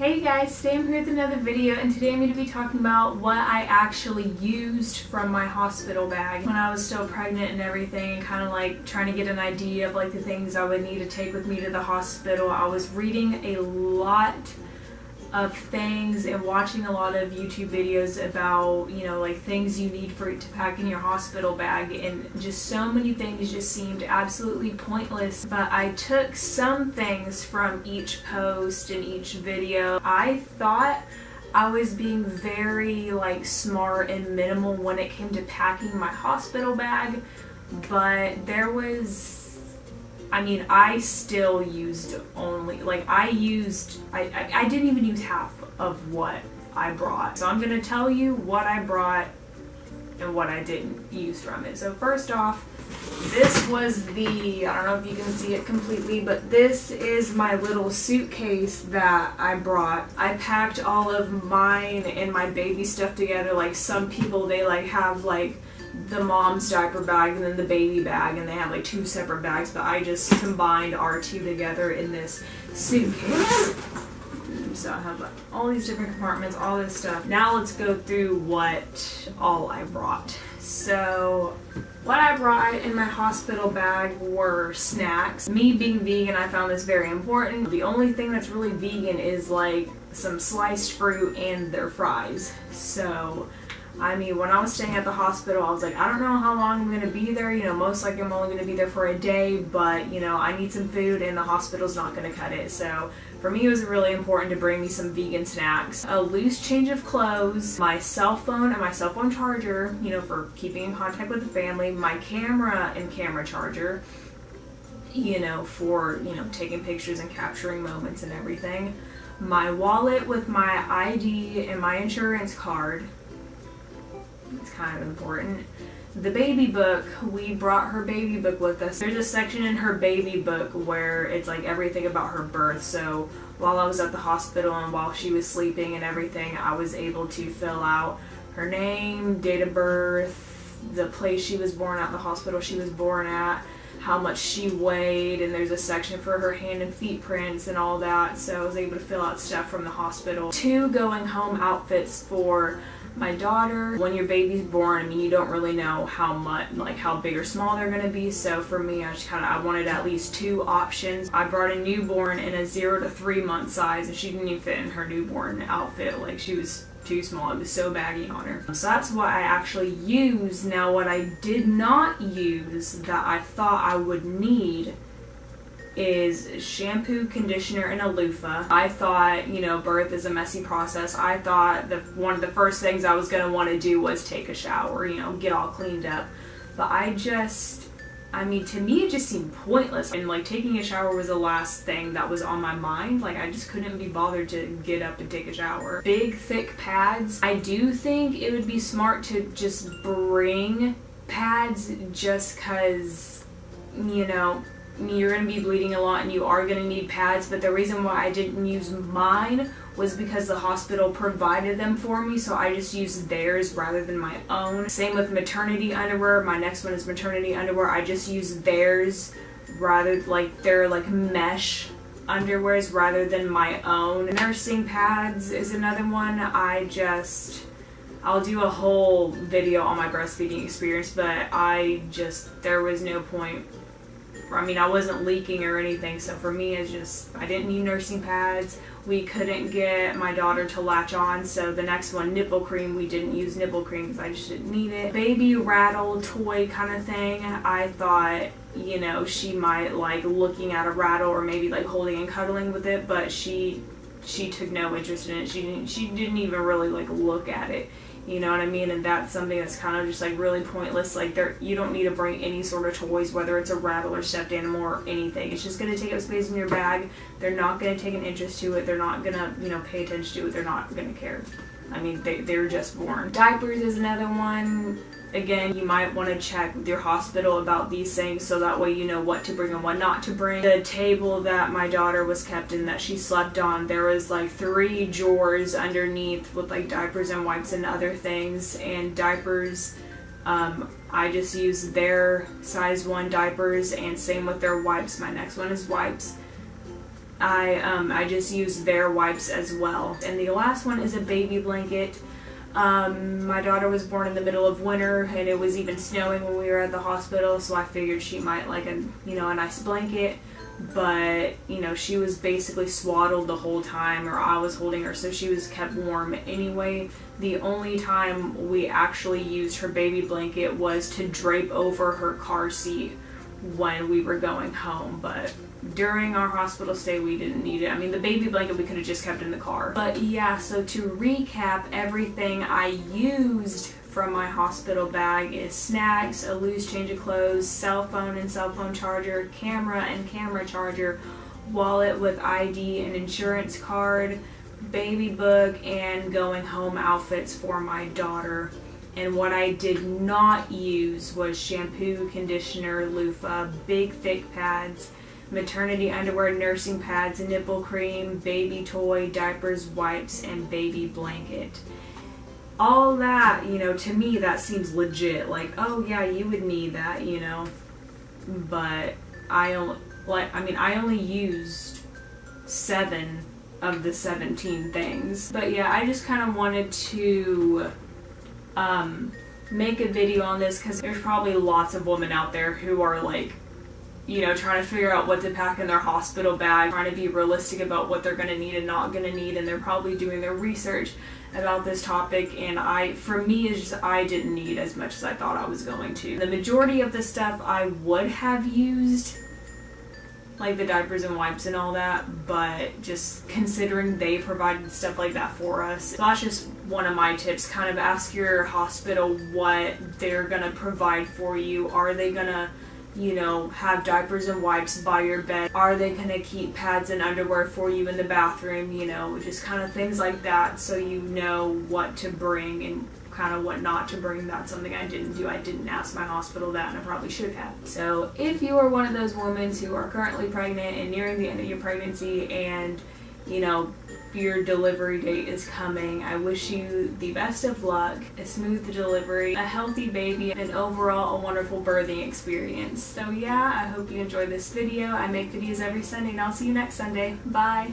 Hey guys, today I'm here with another video, and today I'm going to be talking about what I actually used from my hospital bag when I was still pregnant and everything, and kind of like trying to get an idea of like the things I would need to take with me to the hospital. I was reading a lot of things and watching a lot of YouTube videos about, you know, like things you need to pack in your hospital bag, and just so many things just seemed absolutely pointless. But I took some things from each post and each video. I thought I was being very like smart and minimal when it came to packing my hospital bag, but there was, I still used only, like I didn't even use half of what I brought. So I'm going to tell you what I brought and what I didn't use from it. So first off, this was the, I don't know if you can see it completely, but this is my little suitcase that I brought. I packed all of mine and my baby stuff together. Like some people, they like have like the mom's diaper bag and then the baby bag, and they have like two separate bags, but I just combined our two together in this suitcase. So I have like all these different compartments, all this stuff. Now let's go through what all I brought. So what I brought in my hospital bag were snacks. Me being vegan, I found this very important. The only thing that's really vegan is like some sliced fruit and their fries. So when I was staying at the hospital, I was like, I don't know how long I'm going to be there. You know, most likely I'm only going to be there for a day, but, you know, I need some food and the hospital's not going to cut it. So for me, it was really important to bring me some vegan snacks, a loose change of clothes, my cell phone and my cell phone charger, you know, for keeping in contact with the family, my camera and camera charger, you know, for, you know, taking pictures and capturing moments and everything, my wallet with my ID and my insurance card. It's kind of important. The baby book, we brought her baby book with us. There's a section in her baby book where it's like everything about her birth. So while I was at the hospital and while she was sleeping and everything, I was able to fill out her name, date of birth, the place she was born at, the hospital she was born at, how much she weighed, and there's a section for her hand and feet prints and all that. So I was able to fill out stuff from the hospital. 2 going home outfits for my daughter. When your baby's born, you don't really know how much, like how big or small they're going to be. So for me, I wanted at least 2 options. I brought a newborn in a 0 to 3 month size, and she didn't even fit in her newborn outfit. Like she was too small. It was so baggy on her. So that's what I actually used. Now what I did not use that I thought I would need is shampoo, conditioner, and a loofah. I thought, you know, birth is a messy process. I thought that one of the first things I was going to want to do was take a shower, you know, get all cleaned up. But to me it just seemed pointless. And like taking a shower was the last thing that was on my mind. Like I just couldn't be bothered to get up and take a shower. Big, thick pads. I do think it would be smart to just bring pads just because, you know, you're going to be bleeding a lot and you are going to need pads. But the reason why I didn't use mine was because the hospital provided them for me, so I just used theirs rather than my own. Same with maternity underwear. My next one is maternity underwear. I just used theirs rather, like they're like mesh underwears rather than my own. Nursing pads is another one. I'll do a whole video on my breastfeeding experience, but there was no point. I wasn't leaking or anything, so for me I didn't need nursing pads. We couldn't get my daughter to latch on, so the next one, nipple cream, we didn't use nipple cream because I just didn't need it. Baby rattle toy kind of thing. I thought, you know, she might like looking at a rattle or maybe like holding and cuddling with it, but she took no interest in it. She didn't even really like look at it. You know what I mean? And that's something that's kind of just like really pointless. Like you don't need to bring any sort of toys, whether it's a rattle or stuffed animal or anything. It's just going to take up space in your bag. They're not going to take an interest to it. They're not going to, you know, pay attention to it. They're not going to care. They're just born. Diapers is another one. Again, you might want to check with your hospital about these things so that way you know what to bring and what not to bring. The table that my daughter was kept in that she slept on, there was like 3 drawers underneath with like diapers and wipes and other things. And diapers, I just used their size 1 diapers, and same with their wipes. My next one is wipes. I just use their wipes as well. And the last one is a baby blanket. My daughter was born in the middle of winter, and it was even snowing when we were at the hospital, so I figured she might like a nice blanket. But she was basically swaddled the whole time, or I was holding her, so she was kept warm anyway. The only time we actually used her baby blanket was to drape over her car seat when we were going home, but during our hospital stay we didn't need it. I mean, the baby blanket we could have just kept in the car. But yeah, so to recap, everything I used from my hospital bag is snacks, a loose change of clothes, cell phone and cell phone charger, camera and camera charger, wallet with ID and insurance card, baby book, and going home outfits for my daughter. And what I did not use was shampoo, conditioner, loofah, big thick pads, maternity underwear, nursing pads, nipple cream, baby toy, diapers, wipes, and baby blanket. All that, to me that seems legit. Like, oh yeah, you would need that, but I only used 7 of the 17 things. But yeah, I just kind of wanted to make a video on this because there's probably lots of women out there who are like, trying to figure out what to pack in their hospital bag, trying to be realistic about what they're going to need and not going to need, and they're probably doing their research about this topic, and for me, it's just I didn't need as much as I thought I was going to. The majority of the stuff I would have used, like the diapers and wipes and all that, but just considering they provided stuff like that for us, so that's just one of my tips. Kind of ask your hospital what they're gonna provide for you. Are they gonna have diapers and wipes by your bed? Are they gonna keep pads and underwear for you in the bathroom? Just kind of things like that, so you know what to bring and kind of what not to bring. That's something I didn't do. I didn't ask my hospital that, and I probably should have. So if you are one of those women who are currently pregnant and nearing the end of your pregnancy, and your delivery date is coming, I wish you the best of luck, a smooth delivery, a healthy baby, and overall a wonderful birthing experience. So yeah, I hope you enjoyed this video. I make videos every Sunday, and I'll see you next Sunday. Bye!